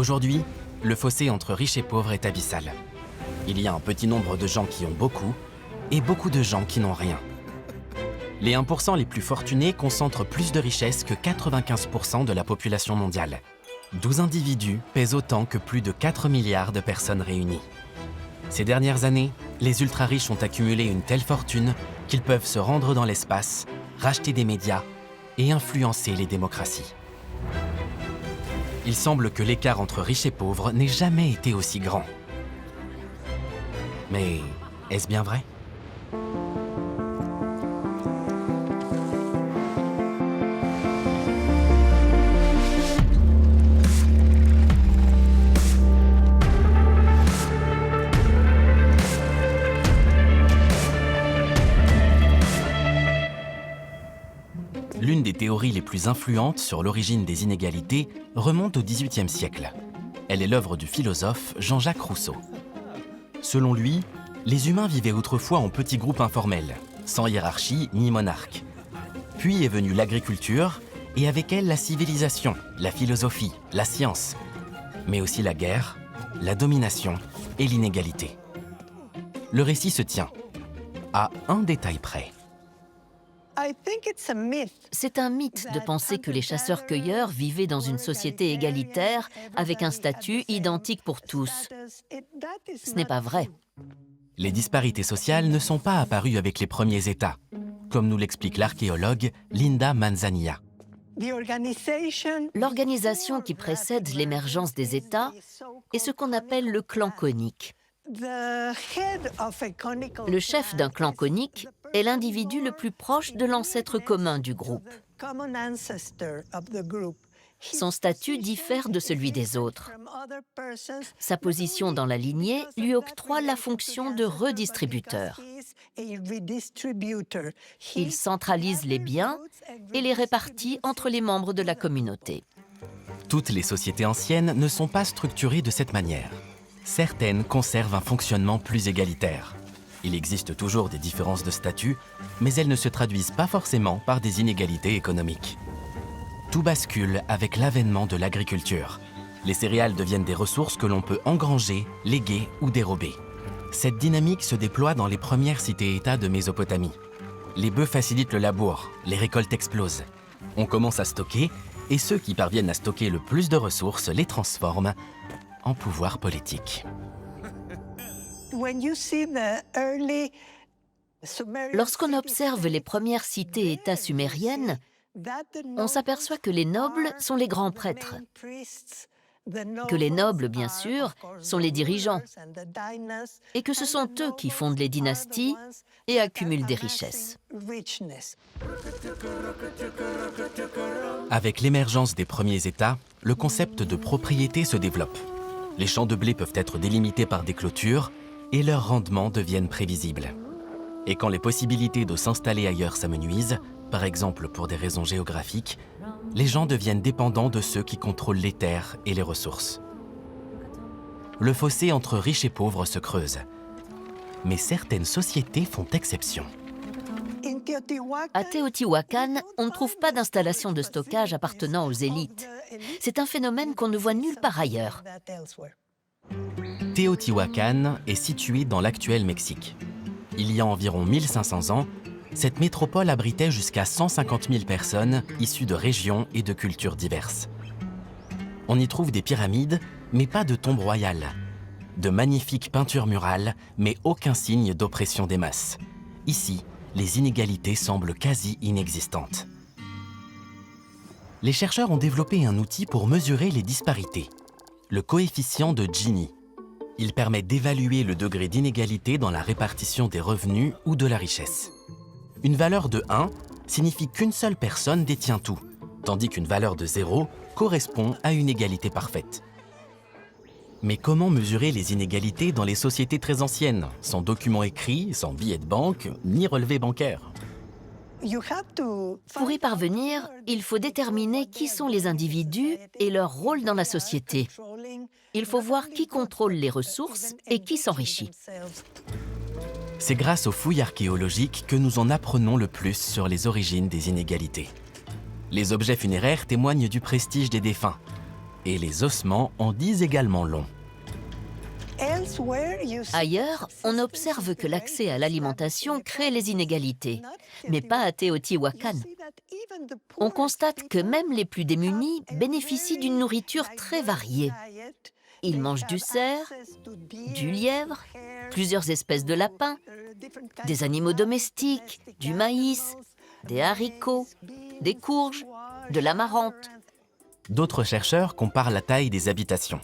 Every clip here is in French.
Aujourd'hui, le fossé entre riches et pauvres est abyssal. Il y a un petit nombre de gens qui ont beaucoup et beaucoup de gens qui n'ont rien. Les 1% les plus fortunés concentrent plus de richesses que 95% de la population mondiale. 12 individus pèsent autant que plus de 4 milliards de personnes réunies. Ces dernières années, les ultra-riches ont accumulé une telle fortune qu'ils peuvent se rendre dans l'espace, racheter des médias et influencer les démocraties. Il semble que l'écart entre riches et pauvres n'ait jamais été aussi grand. Mais est-ce bien vrai ? L'une des théories les plus influentes sur l'origine des inégalités remonte au XVIIIe siècle. Elle est l'œuvre du philosophe Jean-Jacques Rousseau. Selon lui, les humains vivaient autrefois en petits groupes informels, sans hiérarchie ni monarque. Puis est venue l'agriculture et avec elle la civilisation, la philosophie, la science, mais aussi la guerre, la domination et l'inégalité. Le récit se tient à un détail près. C'est un mythe de penser que les chasseurs-cueilleurs vivaient dans une société égalitaire avec un statut identique pour tous. Ce n'est pas vrai. Les disparités sociales ne sont pas apparues avec les premiers États, comme nous l'explique l'archéologue Linda Manzanilla. L'organisation qui précède l'émergence des États est ce qu'on appelle le clan conique. Le chef d'un clan conique est l'individu le plus proche de l'ancêtre commun du groupe. Son statut diffère de celui des autres. Sa position dans la lignée lui octroie la fonction de redistributeur. Il centralise les biens et les répartit entre les membres de la communauté. Toutes les sociétés anciennes ne sont pas structurées de cette manière. Certaines conservent un fonctionnement plus égalitaire. Il existe toujours des différences de statut, mais elles ne se traduisent pas forcément par des inégalités économiques. Tout bascule avec l'avènement de l'agriculture. Les céréales deviennent des ressources que l'on peut engranger, léguer ou dérober. Cette dynamique se déploie dans les premières cités-États de Mésopotamie. Les bœufs facilitent le labour, les récoltes explosent. On commence à stocker, et ceux qui parviennent à stocker le plus de ressources les transforment en pouvoir politique. Lorsqu'on observe les premières cités-États sumériennes, on s'aperçoit que les nobles sont les grands prêtres, que les nobles, bien sûr, sont les dirigeants, et que ce sont eux qui fondent les dynasties et accumulent des richesses. Avec l'émergence des premiers États, le concept de propriété se développe. Les champs de blé peuvent être délimités par des clôtures et leurs rendements deviennent prévisibles. Et quand les possibilités de s'installer ailleurs s'amenuisent, par exemple pour des raisons géographiques, les gens deviennent dépendants de ceux qui contrôlent les terres et les ressources. Le fossé entre riches et pauvres se creuse. Mais certaines sociétés font exception. À Teotihuacan, on ne trouve pas d'installation de stockage appartenant aux élites. C'est un phénomène qu'on ne voit nulle part ailleurs. Teotihuacan est situé dans l'actuel Mexique. Il y a environ 1500 ans, cette métropole abritait jusqu'à 150 000 personnes issues de régions et de cultures diverses. On y trouve des pyramides, mais pas de tombes royales. De magnifiques peintures murales, mais aucun signe d'oppression des masses. Ici, les inégalités semblent quasi inexistantes. Les chercheurs ont développé un outil pour mesurer les disparités, le coefficient de Gini. Il permet d'évaluer le degré d'inégalité dans la répartition des revenus ou de la richesse. Une valeur de 1 signifie qu'une seule personne détient tout, tandis qu'une valeur de 0 correspond à une égalité parfaite. Mais comment mesurer les inégalités dans les sociétés très anciennes, sans documents écrits, sans billets de banque, ni relevés bancaires ? Pour y parvenir, il faut déterminer qui sont les individus et leur rôle dans la société. Il faut voir qui contrôle les ressources et qui s'enrichit. C'est grâce aux fouilles archéologiques que nous en apprenons le plus sur les origines des inégalités. Les objets funéraires témoignent du prestige des défunts. Et les ossements en disent également long. Ailleurs, on observe que l'accès à l'alimentation crée les inégalités, mais pas à Teotihuacan. On constate que même les plus démunis bénéficient d'une nourriture très variée. Ils mangent du cerf, du lièvre, plusieurs espèces de lapins, des animaux domestiques, du maïs, des haricots, des courges, de l'amarante. D'autres chercheurs comparent la taille des habitations.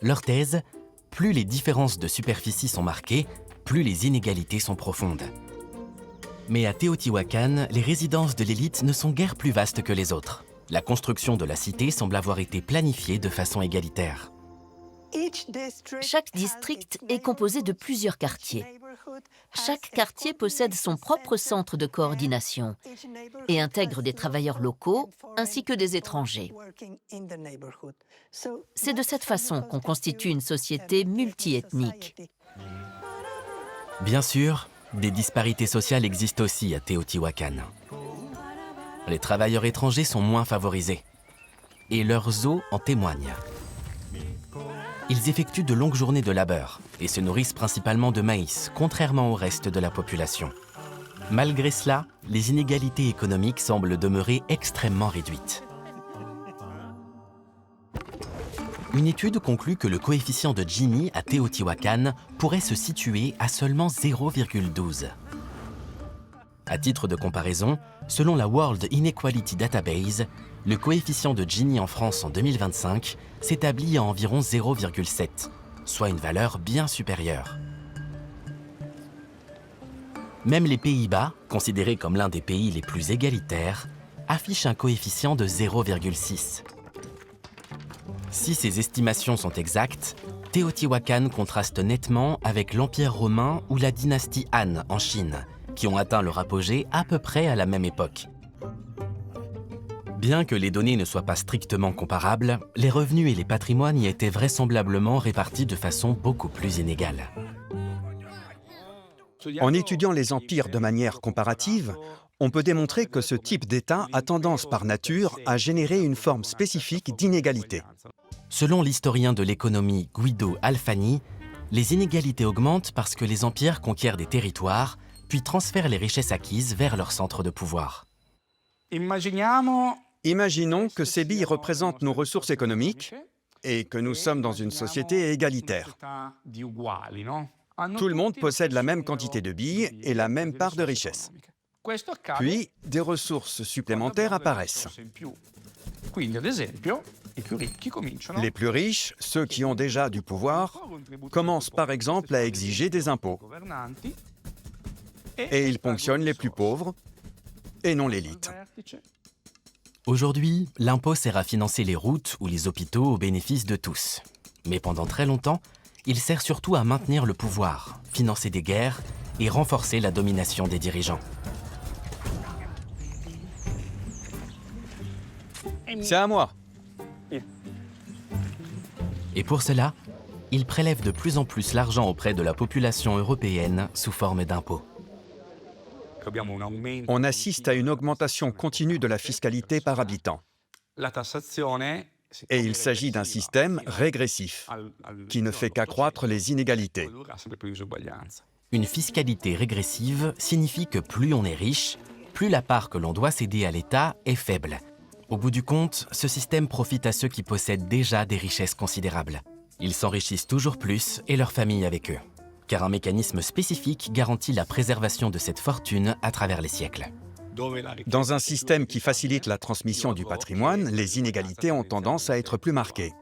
Leur thèse, plus les différences de superficie sont marquées, plus les inégalités sont profondes. Mais à Teotihuacan, les résidences de l'élite ne sont guère plus vastes que les autres. La construction de la cité semble avoir été planifiée de façon égalitaire. Chaque district est composé de plusieurs quartiers. Chaque quartier possède son propre centre de coordination et intègre des travailleurs locaux ainsi que des étrangers. C'est de cette façon qu'on constitue une société multiethnique. Bien sûr, des disparités sociales existent aussi à Teotihuacan. Les travailleurs étrangers sont moins favorisés et leurs os en témoignent. Ils effectuent de longues journées de labeur et se nourrissent principalement de maïs, contrairement au reste de la population. Malgré cela, les inégalités économiques semblent demeurer extrêmement réduites. Une étude conclut que le coefficient de Gini à Teotihuacan pourrait se situer à seulement 0,12. À titre de comparaison, selon la World Inequality Database, le coefficient de Gini en France en 2025 s'établit à environ 0,7, soit une valeur bien supérieure. Même les Pays-Bas, considérés comme l'un des pays les plus égalitaires, affichent un coefficient de 0,6. Si ces estimations sont exactes, Teotihuacan contraste nettement avec l'Empire romain ou la dynastie Han en Chine, qui ont atteint leur apogée à peu près à la même époque. Bien que les données ne soient pas strictement comparables, les revenus et les patrimoines y étaient vraisemblablement répartis de façon beaucoup plus inégale. En étudiant les empires de manière comparative, on peut démontrer que ce type d'État a tendance par nature à générer une forme spécifique d'inégalité. Selon l'historien de l'économie Guido Alfani, les inégalités augmentent parce que les empires conquièrent des territoires, puis transfèrent les richesses acquises vers leur centre de pouvoir. Imaginons que ces billes représentent nos ressources économiques et que nous sommes dans une société égalitaire. Tout le monde possède la même quantité de billes et la même part de richesse. Puis, des ressources supplémentaires apparaissent. Les plus riches, ceux qui ont déjà du pouvoir, commencent par exemple à exiger des impôts. Et ils ponctionnent les plus pauvres et non l'élite. Aujourd'hui, l'impôt sert à financer les routes ou les hôpitaux au bénéfice de tous. Mais pendant très longtemps, il sert surtout à maintenir le pouvoir, financer des guerres et renforcer la domination des dirigeants. C'est à moi. Et pour cela, il prélève de plus en plus l'argent auprès de la population européenne sous forme d'impôts. On assiste à une augmentation continue de la fiscalité par habitant. Et il s'agit d'un système régressif qui ne fait qu'accroître les inégalités. Une fiscalité régressive signifie que plus on est riche, plus la part que l'on doit céder à l'État est faible. Au bout du compte, ce système profite à ceux qui possèdent déjà des richesses considérables. Ils s'enrichissent toujours plus et leurs familles avec eux, car un mécanisme spécifique garantit la préservation de cette fortune à travers les siècles. Dans un système qui facilite la transmission du patrimoine, les inégalités ont tendance à être plus marquées.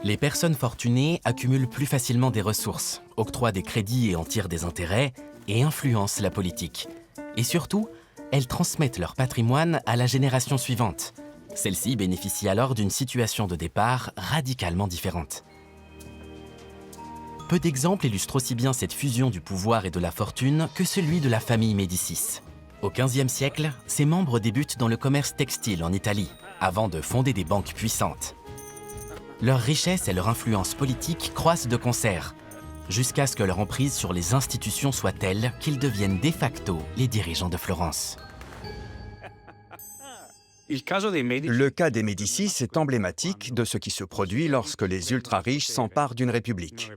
Les personnes fortunées accumulent plus facilement des ressources, octroient des crédits et en tirent des intérêts, et influencent la politique. Et surtout, elles transmettent leur patrimoine à la génération suivante. Celle-ci bénéficie alors d'une situation de départ radicalement différente. Peu d'exemples illustrent aussi bien cette fusion du pouvoir et de la fortune que celui de la famille Médicis. Au XVe siècle, ses membres débutent dans le commerce textile en Italie, avant de fonder des banques puissantes. Leur richesse et leur influence politique croissent de concert, jusqu'à ce que leur emprise sur les institutions soit telle qu'ils deviennent de facto les dirigeants de Florence. Le cas des Médicis est emblématique de ce qui se produit lorsque les ultra-riches s'emparent d'une république.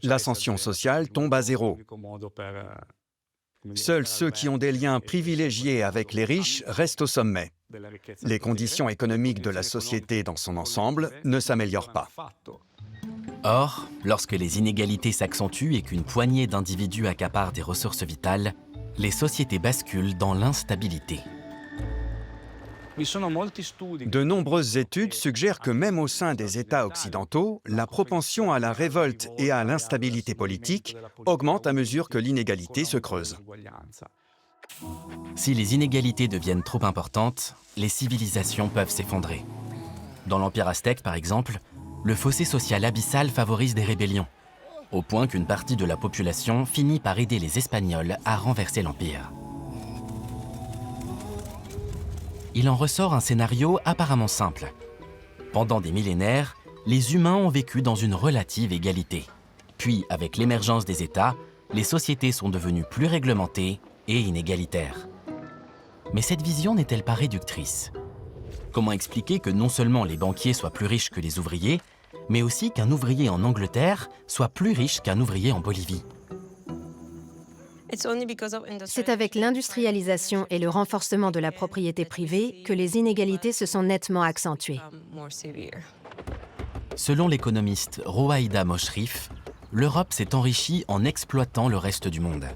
L'ascension sociale tombe à zéro. Seuls ceux qui ont des liens privilégiés avec les riches restent au sommet. Les conditions économiques de la société dans son ensemble ne s'améliorent pas. Or, lorsque les inégalités s'accentuent et qu'une poignée d'individus accaparent des ressources vitales, les sociétés basculent dans l'instabilité. De nombreuses études suggèrent que même au sein des États occidentaux, la propension à la révolte et à l'instabilité politique augmente à mesure que l'inégalité se creuse. Si les inégalités deviennent trop importantes, les civilisations peuvent s'effondrer. Dans l'Empire aztèque, par exemple, le fossé social abyssal favorise des rébellions, au point qu'une partie de la population finit par aider les Espagnols à renverser l'Empire. Il en ressort un scénario apparemment simple. Pendant des millénaires, les humains ont vécu dans une relative égalité. Puis, avec l'émergence des États, les sociétés sont devenues plus réglementées et inégalitaires. Mais cette vision n'est-elle pas réductrice? Comment expliquer que non seulement les banquiers soient plus riches que les ouvriers, mais aussi qu'un ouvrier en Angleterre soit plus riche qu'un ouvrier en Bolivie? C'est avec l'industrialisation et le renforcement de la propriété privée que les inégalités se sont nettement accentuées. Selon l'économiste Rowaïda Moshrif, l'Europe s'est enrichie en exploitant le reste du monde.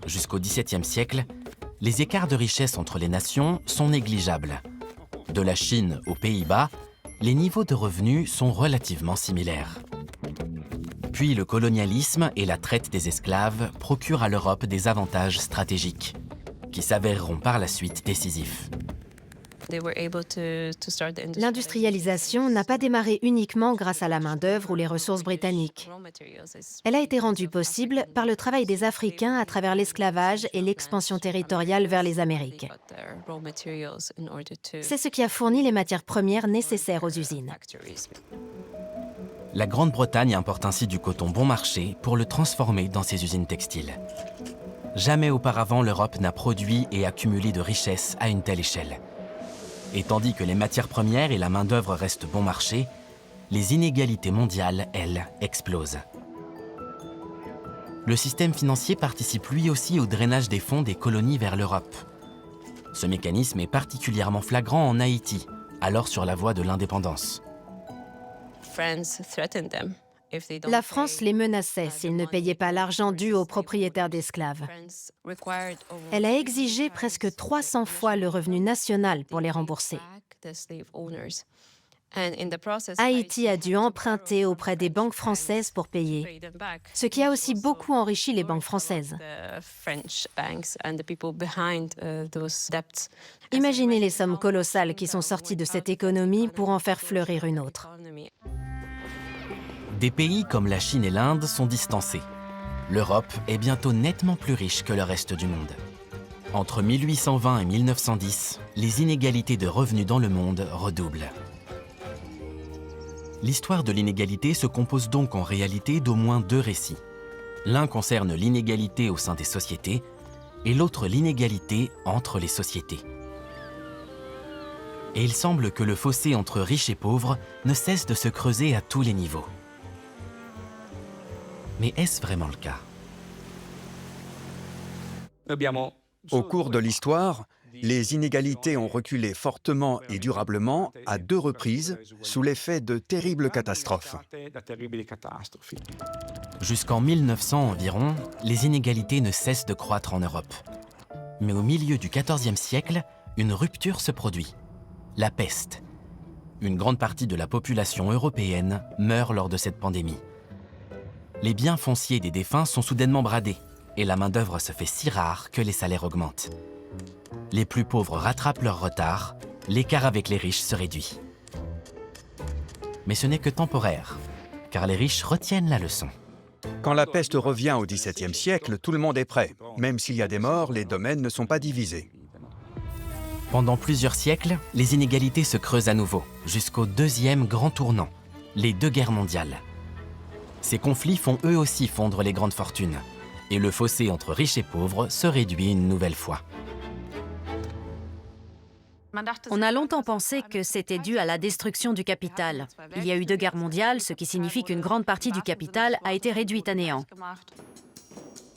Jusqu'au XVIIe siècle, les écarts de richesse entre les nations sont négligeables. De la Chine aux Pays-Bas, les niveaux de revenus sont relativement similaires. Puis le colonialisme et la traite des esclaves procurent à l'Europe des avantages stratégiques, qui s'avéreront par la suite décisifs. L'industrialisation n'a pas démarré uniquement grâce à la main-d'œuvre ou les ressources britanniques. Elle a été rendue possible par le travail des Africains à travers l'esclavage et l'expansion territoriale vers les Amériques. C'est ce qui a fourni les matières premières nécessaires aux usines. La Grande-Bretagne importe ainsi du coton bon marché pour le transformer dans ses usines textiles. Jamais auparavant l'Europe n'a produit et accumulé de richesses à une telle échelle. Et tandis que les matières premières et la main-d'œuvre restent bon marché, les inégalités mondiales, elles, explosent. Le système financier participe lui aussi au drainage des fonds des colonies vers l'Europe. Ce mécanisme est particulièrement flagrant en Haïti, alors sur la voie de l'indépendance. La France les menaçait s'ils ne payaient pas l'argent dû aux propriétaires d'esclaves. Elle a exigé presque 300 fois le revenu national pour les rembourser. Haïti a dû emprunter auprès des banques françaises pour payer, ce qui a aussi beaucoup enrichi les banques françaises. Imaginez les sommes colossales qui sont sorties de cette économie pour en faire fleurir une autre. Des pays comme la Chine et l'Inde sont distancés. L'Europe est bientôt nettement plus riche que le reste du monde. Entre 1820 et 1910, les inégalités de revenus dans le monde redoublent. L'histoire de l'inégalité se compose donc en réalité d'au moins deux récits. L'un concerne l'inégalité au sein des sociétés et l'autre l'inégalité entre les sociétés. Et il semble que le fossé entre riches et pauvres ne cesse de se creuser à tous les niveaux. Mais est-ce vraiment le cas? Au cours de l'histoire, les inégalités ont reculé fortement et durablement à 2 reprises sous l'effet de terribles catastrophes. Jusqu'en 1900 environ, les inégalités ne cessent de croître en Europe. Mais au milieu du XIVe siècle, une rupture se produit. La peste. Une grande partie de la population européenne meurt lors de cette pandémie. Les biens fonciers des défunts sont soudainement bradés et la main-d'œuvre se fait si rare que les salaires augmentent. Les plus pauvres rattrapent leur retard, l'écart avec les riches se réduit. Mais ce n'est que temporaire, car les riches retiennent la leçon. Quand la peste revient au XVIIe siècle, tout le monde est prêt. Même s'il y a des morts, les domaines ne sont pas divisés. Pendant plusieurs siècles, les inégalités se creusent à nouveau, jusqu'au deuxième grand tournant, les 2 guerres mondiales. Ces conflits font eux aussi fondre les grandes fortunes, et le fossé entre riches et pauvres se réduit une nouvelle fois. On a longtemps pensé que c'était dû à la destruction du capital. Il y a eu 2 guerres mondiales, ce qui signifie qu'une grande partie du capital a été réduite à néant.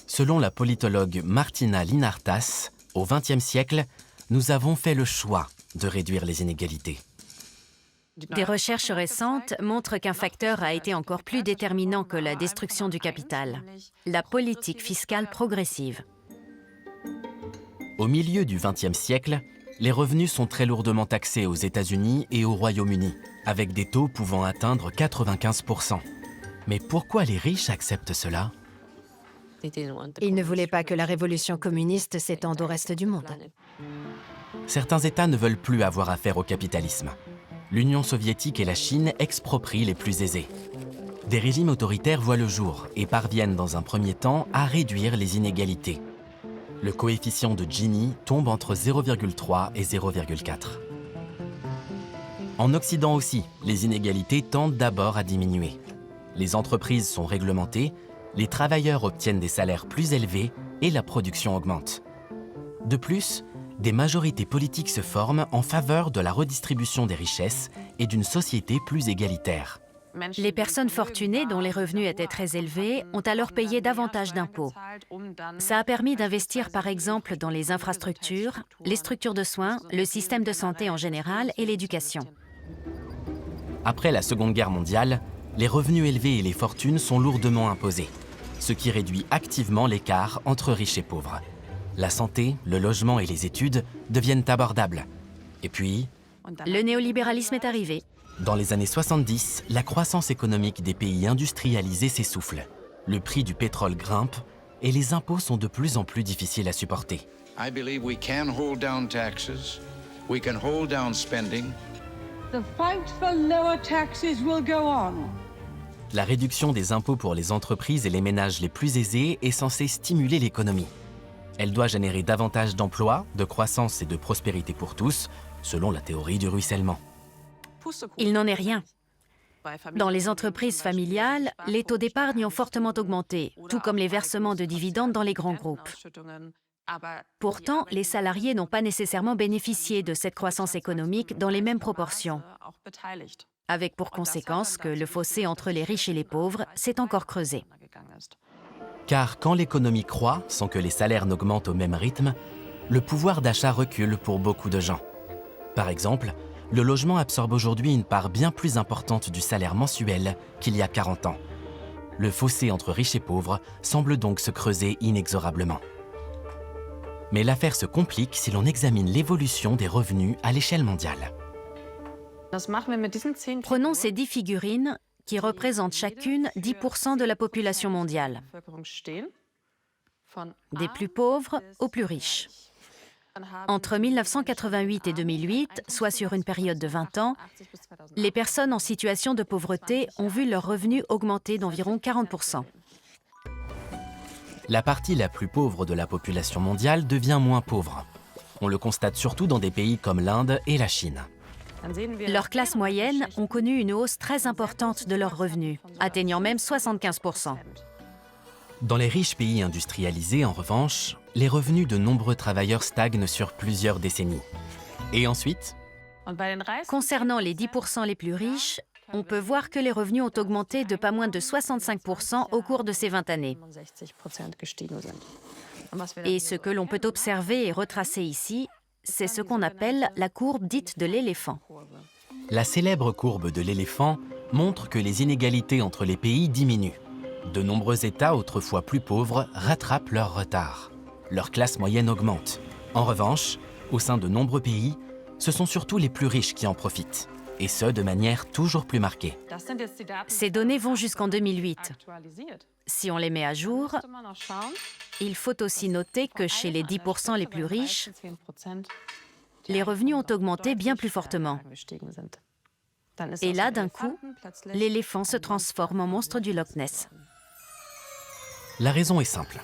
Selon la politologue Martina Linartas, au XXe siècle, nous avons fait le choix de réduire les inégalités. Des recherches récentes montrent qu'un facteur a été encore plus déterminant que la destruction du capital, la politique fiscale progressive. Au milieu du XXe siècle, les revenus sont très lourdement taxés aux États-Unis et au Royaume-Uni, avec des taux pouvant atteindre 95%. Mais pourquoi les riches acceptent cela ? Ils ne voulaient pas que la révolution communiste s'étende au reste du monde. Certains États ne veulent plus avoir affaire au capitalisme. L'Union soviétique et la Chine exproprient les plus aisés. Des régimes autoritaires voient le jour et parviennent dans un premier temps à réduire les inégalités. Le coefficient de Gini tombe entre 0,3 et 0,4. En Occident aussi, les inégalités tendent d'abord à diminuer. Les entreprises sont réglementées, les travailleurs obtiennent des salaires plus élevés et la production augmente. De plus, des majorités politiques se forment en faveur de la redistribution des richesses et d'une société plus égalitaire. Les personnes fortunées dont les revenus étaient très élevés ont alors payé davantage d'impôts. Ça a permis d'investir par exemple dans les infrastructures, les structures de soins, le système de santé en général et l'éducation. Après la Seconde Guerre mondiale, les revenus élevés et les fortunes sont lourdement imposés, ce qui réduit activement l'écart entre riches et pauvres. La santé, le logement et les études deviennent abordables. Et puis, le néolibéralisme est arrivé. dans les années 70, la croissance économique des pays industrialisés s'essouffle. Le prix du pétrole grimpe et les impôts sont de plus en plus difficiles à supporter. I believe we can hold down taxes, we can hold down spending. The fight for lower taxes will go on. La réduction des impôts pour les entreprises et les ménages les plus aisés est censée stimuler l'économie. Elle doit générer davantage d'emplois, de croissance et de prospérité pour tous, selon la théorie du ruissellement. Il n'en est rien. Dans les entreprises familiales, les taux d'épargne ont fortement augmenté, tout comme les versements de dividendes dans les grands groupes. Pourtant, les salariés n'ont pas nécessairement bénéficié de cette croissance économique dans les mêmes proportions, avec pour conséquence que le fossé entre les riches et les pauvres s'est encore creusé. Car quand l'économie croît sans que les salaires n'augmentent au même rythme, le pouvoir d'achat recule pour beaucoup de gens. Par exemple, le logement absorbe aujourd'hui une part bien plus importante du salaire mensuel qu'il y a 40 ans. Le fossé entre riches et pauvres semble donc se creuser inexorablement. Mais l'affaire se complique si l'on examine l'évolution des revenus à l'échelle mondiale. Prenons ces 10 figurines qui représentent chacune 10% de la population mondiale, des plus pauvres aux plus riches. Entre 1988 et 2008, soit sur une période de 20 ans, les personnes en situation de pauvreté ont vu leurs revenus augmenter d'environ 40%. La partie la plus pauvre de la population mondiale devient moins pauvre. On le constate surtout dans des pays comme l'Inde et la Chine. Leurs classes moyennes ont connu une hausse très importante de leurs revenus, atteignant même 75%. Dans les riches pays industrialisés, en revanche, les revenus de nombreux travailleurs stagnent sur plusieurs décennies. Et ensuite, Concernant les 10% les plus riches, on peut voir que les revenus ont augmenté de pas moins de 65% au cours de ces 20 années. Et ce que l'on peut observer et retracer ici, c'est ce qu'on appelle la courbe dite de l'éléphant. la célèbre courbe de l'éléphant montre que les inégalités entre les pays diminuent. De nombreux États autrefois plus pauvres rattrapent leur retard. Leur classe moyenne augmente. En revanche, au sein de nombreux pays, ce sont surtout les plus riches qui en profitent, et ce de manière toujours plus marquée. Ces données vont jusqu'en 2008. Si on les met à jour, il faut aussi noter que chez les 10% les plus riches, les revenus ont augmenté bien plus fortement. Et là, d'un coup, l'éléphant se transforme en monstre du Loch Ness. La raison est simple.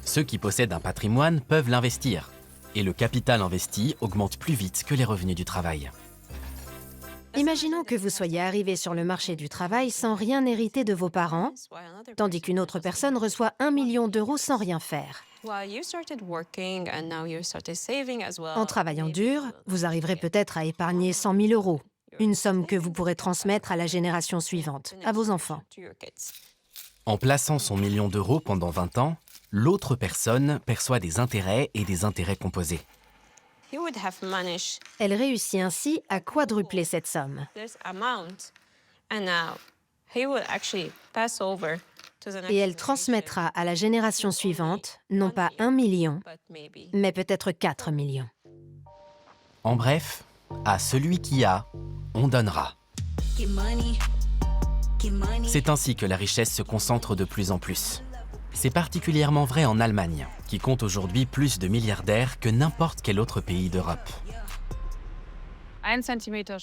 Ceux qui possèdent un patrimoine peuvent l'investir, et le capital investi augmente plus vite que les revenus du travail. Imaginons que vous soyez arrivé sur le marché du travail sans rien hériter de vos parents, tandis qu'une autre personne reçoit 1 million d'euros sans rien faire. En travaillant dur, vous arriverez peut-être à épargner 100 000 euros, une somme que vous pourrez transmettre à la génération suivante, à vos enfants. En plaçant son million d'euros pendant 20 ans, l'autre personne perçoit des intérêts et des intérêts composés. Elle réussit ainsi à quadrupler cette somme. Et elle transmettra à la génération suivante, non pas 1 million, mais peut-être 4 millions. En bref, à celui qui a, on donnera. C'est ainsi que la richesse se concentre de plus en plus. C'est particulièrement vrai en Allemagne, qui compte aujourd'hui plus de milliardaires que n'importe quel autre pays d'Europe.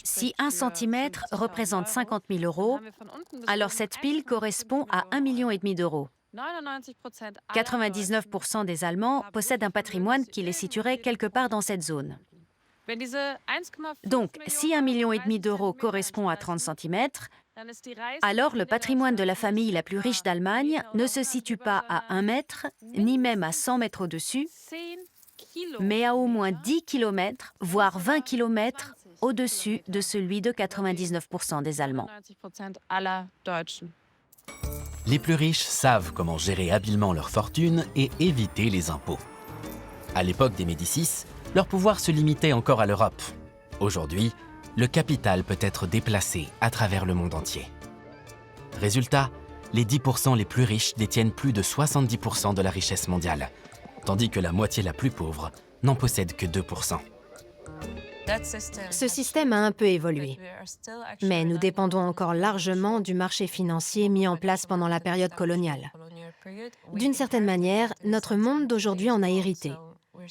Si 1 centimètre représente 50 000 euros, alors cette pile correspond à 1,5 million d'euros. 99% des Allemands possèdent un patrimoine qui les situerait quelque part dans cette zone. Donc, si 1,5 million d'euros correspond à 30 centimètres, alors le patrimoine de la famille la plus riche d'Allemagne ne se situe pas à 1 mètre, ni même à 100 mètres au-dessus, mais à au moins 10 km, voire 20 km au-dessus de celui de 99% des Allemands. Les plus riches savent comment gérer habilement leur fortune et éviter les impôts. À l'époque des Médicis, leur pouvoir se limitait encore à l'Europe. Aujourd'hui, le capital peut être déplacé à travers le monde entier. Résultat, les 10% les plus riches détiennent plus de 70% de la richesse mondiale, tandis que la moitié la plus pauvre n'en possède que 2%. Ce système a un peu évolué, mais nous dépendons encore largement du marché financier mis en place pendant la période coloniale. D'une certaine manière, notre monde d'aujourd'hui en a hérité.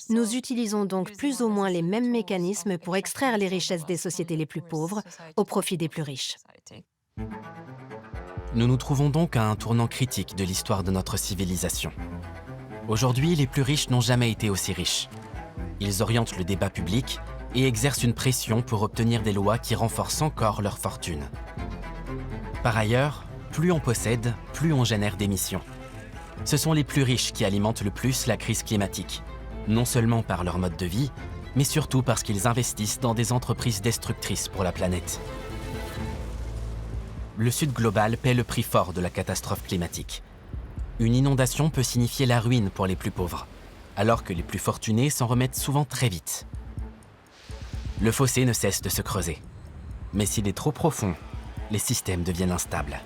Nous utilisons donc plus ou moins les mêmes mécanismes pour extraire les richesses des sociétés les plus pauvres au profit des plus riches. Nous nous trouvons donc à un tournant critique de l'histoire de notre civilisation. Aujourd'hui, les plus riches n'ont jamais été aussi riches. Ils orientent le débat public et exercent une pression pour obtenir des lois qui renforcent encore leur fortune. Par ailleurs, plus on possède, plus on génère d'émissions. Ce sont les plus riches qui alimentent le plus la crise climatique, non seulement par leur mode de vie, mais surtout parce qu'ils investissent dans des entreprises destructrices pour la planète. Le Sud global paie le prix fort de la catastrophe climatique. Une inondation peut signifier la ruine pour les plus pauvres, alors que les plus fortunés s'en remettent souvent très vite. Le fossé ne cesse de se creuser. Mais s'il est trop profond, les systèmes deviennent instables.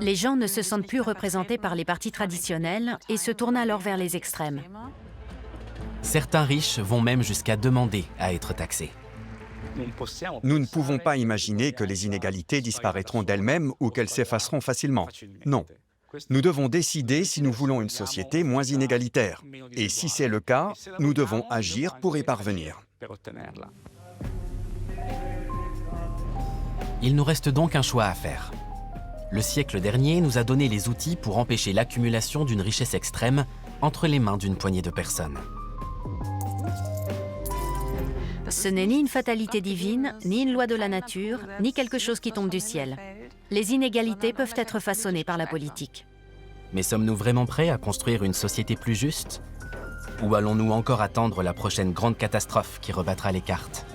Les gens ne se sentent plus représentés par les partis traditionnels et se tournent alors vers les extrêmes. Certains riches vont même jusqu'à demander à être taxés. Nous ne pouvons pas imaginer que les inégalités disparaîtront d'elles-mêmes ou qu'elles s'effaceront facilement. Non. Nous devons décider si nous voulons une société moins inégalitaire. Et si c'est le cas, nous devons agir pour y parvenir. Il nous reste donc un choix à faire. Le siècle dernier nous a donné les outils pour empêcher l'accumulation d'une richesse extrême entre les mains d'une poignée de personnes. Ce n'est ni une fatalité divine, ni une loi de la nature, ni quelque chose qui tombe du ciel. Les inégalités peuvent être façonnées par la politique. Mais sommes-nous vraiment prêts à construire une société plus juste ? Ou allons-nous encore attendre la prochaine grande catastrophe qui rebattra les cartes ?